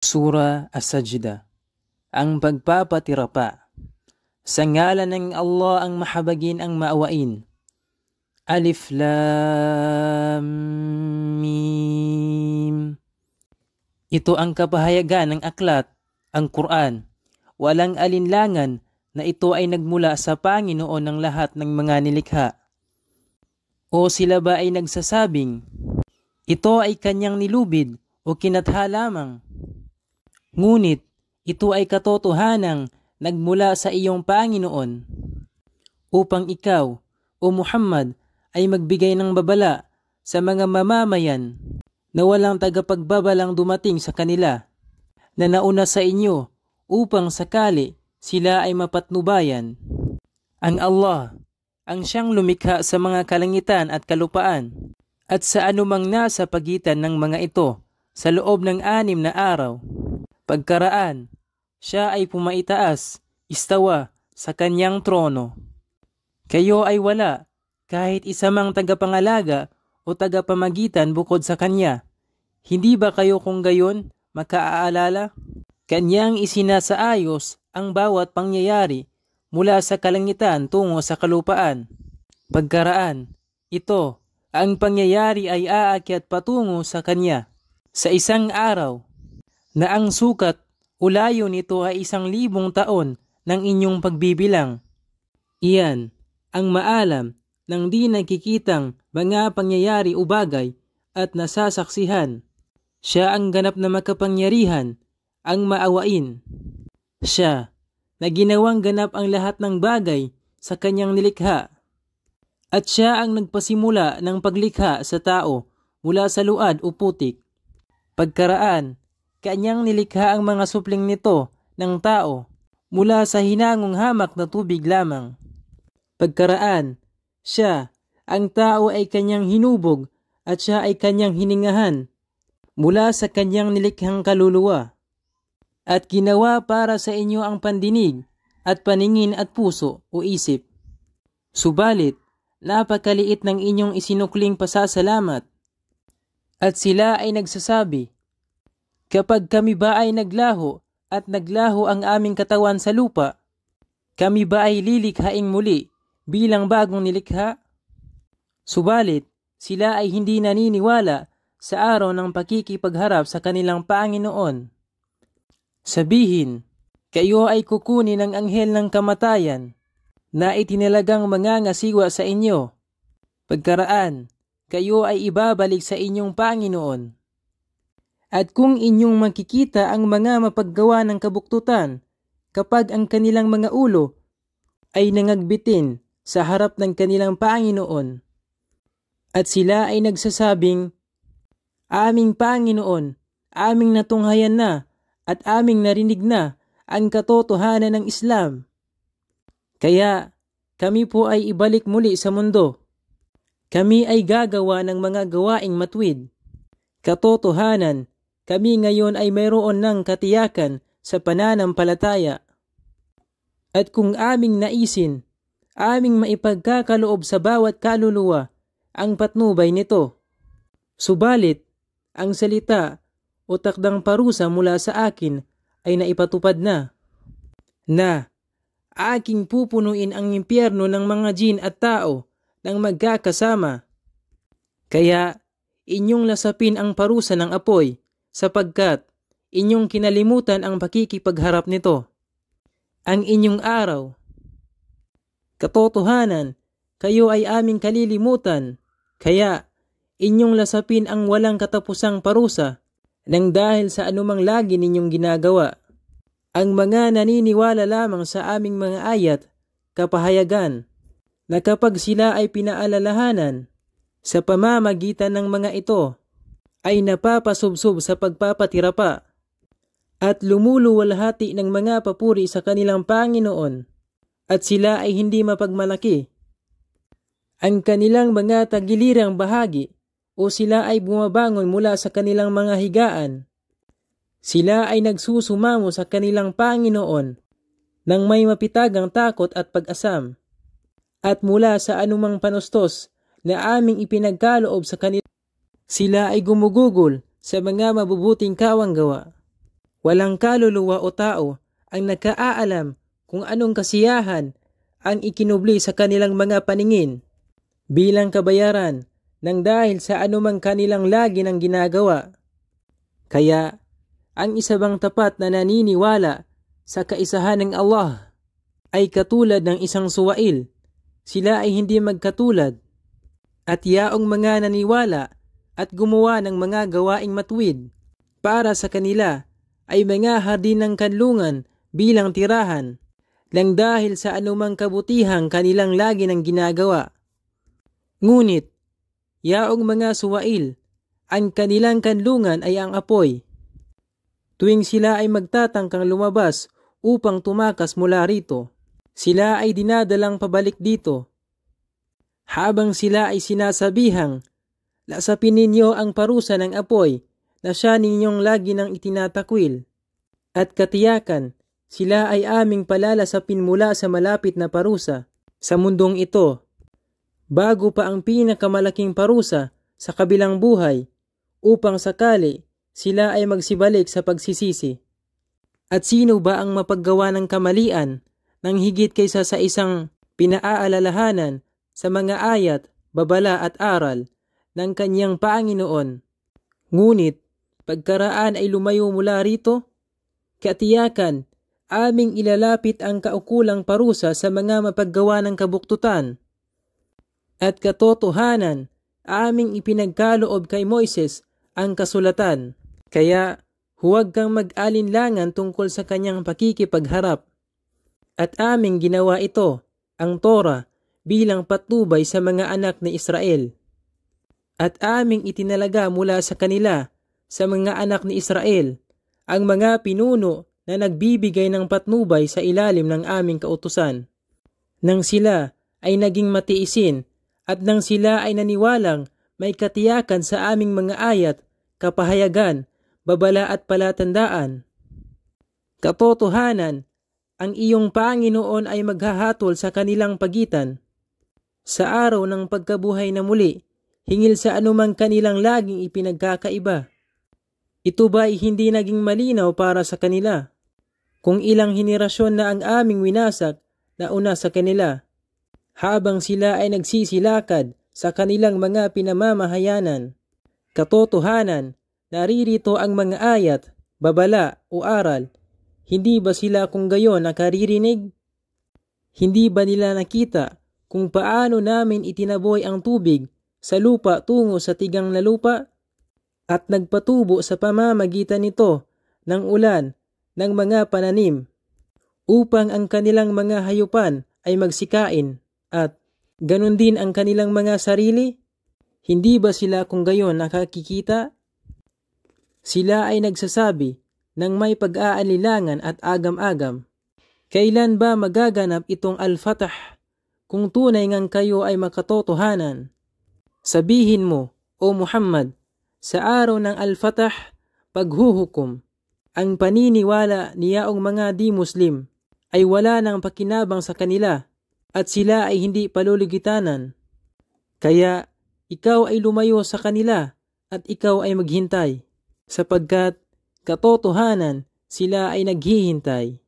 Sura As-Sajdah, ang pagpapatirapa. Sa ngalan ng Allah ang mahabagin ang maawain. Alif Lam Mim. Ito ang kapahayagan ng aklat, ang Quran. Walang alinlangan na ito ay nagmula sa Panginoon ng lahat ng mga nilikha. O sila ba ay nagsasabing, ito ay kanyang nilubid o kinatha lamang? Ngunit ito ay katotohanang nagmula sa iyong Panginoon, upang ikaw, o Muhammad, ay magbigay ng babala sa mga mamamayan na walang tagapagbabalang dumating sa kanila, na nauna sa inyo, upang sakali sila ay mapatnubayan. Ang Allah, ang siyang lumikha sa mga kalangitan at kalupaan, at sa anumang nasa pagitan ng mga ito sa loob ng 6 na araw. Pagkaraan, siya ay pumaitaas, istawa sa kanyang trono. Kayo ay wala kahit isa mang tagapangalaga o tagapamagitan bukod sa kanya. Hindi ba kayo kung gayon makaaalala? Kanyang isinasaayos ang bawat pangyayari mula sa kalangitan tungo sa kalupaan. Pagkaraan, ito, ang pangyayari ay aakyat patungo sa kanya sa isang araw, na ang sukat o layo nito ay 1,000 taon ng inyong pagbibilang. Iyan ang maalam ng di nakikitang mga pangyayari o bagay at nasasaksihan. Siya ang ganap na makapangyarihan, ang maawain. Siya na ginawang ganap ang lahat ng bagay sa kanyang nilikha. At siya ang nagpasimula ng paglikha sa tao mula sa luad o putik. Pagkaraan, kanyang nilikha ang mga supling nito ng tao mula sa hinangong hamak na tubig lamang. Pagkaraan, siya, ang tao ay kanyang hinubog at siya ay kanyang hiningahan mula sa kanyang nilikhang kaluluwa. At ginawa para sa inyo ang pandinig at paningin at puso o isip. Subalit, napakaliit ng inyong isinukling pasasalamat. At sila ay nagsasabi, kapag kami ba ay naglaho at naglaho ang aming katawan sa lupa, kami ba ay lilikhaing muli bilang bagong nilikha? Subalit, sila ay hindi naniniwala sa araw ng pakikipagharap sa kanilang Panginoon. Sabihin, kayo ay kukunin ng anghel ng kamatayan na itinalagang mangangasiwa sa inyo. Pagkaraan, kayo ay ibabalik sa inyong Panginoon. At kung inyong makikita ang mga mapaggawa ng kabuktutan, kapag ang kanilang mga ulo ay nangagbitin sa harap ng kanilang Panginoon, at sila ay nagsasabing, aming Panginoon, aming natunghayan na at aming narinig na ang katotohanan ng Islam. Kaya kami po ay ibalik muli sa mundo. Kami ay gagawa ng mga gawaing matwid. Katotohanan, kami ngayon ay mayroon ng katiyakan sa pananampalataya. At kung aming naisin, aming maipagkakaloob sa bawat kaluluwa ang patnubay nito. Subalit, ang salita o takdang parusa mula sa akin ay naipatupad na aking pupunuin ang impyerno ng mga jin at tao ng magkakasama. Kaya, inyong lasapin ang parusa ng apoy, sapagkat inyong kinalimutan ang pakikipagharap nito. Ang inyong araw. Katotohanan, kayo ay aming kalilimutan, kaya inyong lasapin ang walang katapusang parusa nang dahil sa anumang lagi ninyong ginagawa. Ang mga naniniwala lamang sa aming mga ayat, kapahayagan, na kapag sila ay pinaalalahanan sa pamamagitan ng mga ito, ay napapasubsob sa pagpapatirapa at lumuluwalhati ng mga papuri sa kanilang Panginoon, at sila ay hindi mapagmalaki. Ang kanilang mga tagilirang bahagi o sila ay bumabangon mula sa kanilang mga higaan. Sila ay nagsusumamo sa kanilang Panginoon nang may mapitagang takot at pag-asam. At mula sa anumang panustos na aming ipinagkaloob sa kanila, sila ay gumugugol sa mga mabubuting kawanggawa. Walang kaluluwa o tao ang nakaalam kung anong kasiyahan ang ikinubli sa kanilang mga paningin bilang kabayaran ng dahil sa anumang kanilang lagi ng ginagawa. Kaya, ang isa bang tapat na naniniwala sa kaisahan ng Allah ay katulad ng isang suwail. Sila ay hindi magkatulad. At yaong mga naniwala at gumawa ng mga gawaing matuwid para sa kanila ay mga hardin ng kanlungan bilang tirahan lang dahil sa anumang kabutihang kanilang lagi ng ginagawa. Ngunit, yaong mga suwail, ang kanilang kanlungan ay ang apoy. Tuwing sila ay magtatangkang lumabas upang tumakas mula rito, sila ay dinadalang pabalik dito. Habang sila ay sinasabihang, lasapin ninyo ang parusa ng apoy na siya ninyong lagi nang itinatakwil. At katiyakan, sila ay aming palalasapin mula sa malapit na parusa sa mundong ito, bago pa ang pinakamalaking parusa sa kabilang buhay, upang sakali sila ay magsibalik sa pagsisisi. At sino ba ang mapaggawa ng kamalian nang higit kaysa sa isang pinaalalahanan sa mga ayat, babala at aral ng kanyang Panginoon? Ngunit, pagkaraan ay lumayo mula rito, katiyakan, aming ilalapit ang kaukulang parusa sa mga mapaggawa ng kabuktutan. At katotohanan, aming ipinagkaloob kay Moises ang kasulatan. Kaya, huwag kang mag-alinlangan tungkol sa kanyang pakikipagharap. At aming ginawa ito, ang Torah, bilang patnubay sa mga anak ni Israel. At aming itinalaga mula sa kanila, sa mga anak ni Israel, ang mga pinuno na nagbibigay ng patnubay sa ilalim ng aming kautusan. Nang sila ay naging matiisin at nang sila ay naniwalang may katiyakan sa aming mga ayat, kapahayagan, babala at palatandaan. Katotohanan, ang iyong Panginoon ay maghahatol sa kanilang pagitan sa araw ng pagkabuhay na muli, hingil sa anumang kanilang laging ipinagkakaiba. Ito ba ay hindi naging malinaw para sa kanila? Kung ilang henerasyon na ang aming winasak na una sa kanila, habang sila ay nagsisilakad sa kanilang mga pinamamahayanan. Katotohanan, naririto ang mga ayat, babala o aral. Hindi ba sila kung gayon nakaririnig? Hindi ba nila nakita kung paano namin itinaboy ang tubig sa lupa tungo sa tigang na lupa at nagpatubo sa pamamagitan nito ng ulan ng mga pananim upang ang kanilang mga hayupan ay magsikain at ganun din ang kanilang mga sarili? Hindi ba sila kung gayon nakakikita? Sila ay nagsasabi ng may pag-aalilangan at agam-agam. Kailan ba magaganap itong Al-Fatah kung tunay ngang kayo ay makatotohanan? Sabihin mo, O Muhammad, sa araw ng Al-Fatah, paghuhukom, ang paniniwala niyaong mga di-Muslim ay wala nang pakinabang sa kanila at sila ay hindi paluligitanan. Kaya ikaw ay lumayo sa kanila at ikaw ay maghintay, sapagkat katotohanan sila ay naghihintay.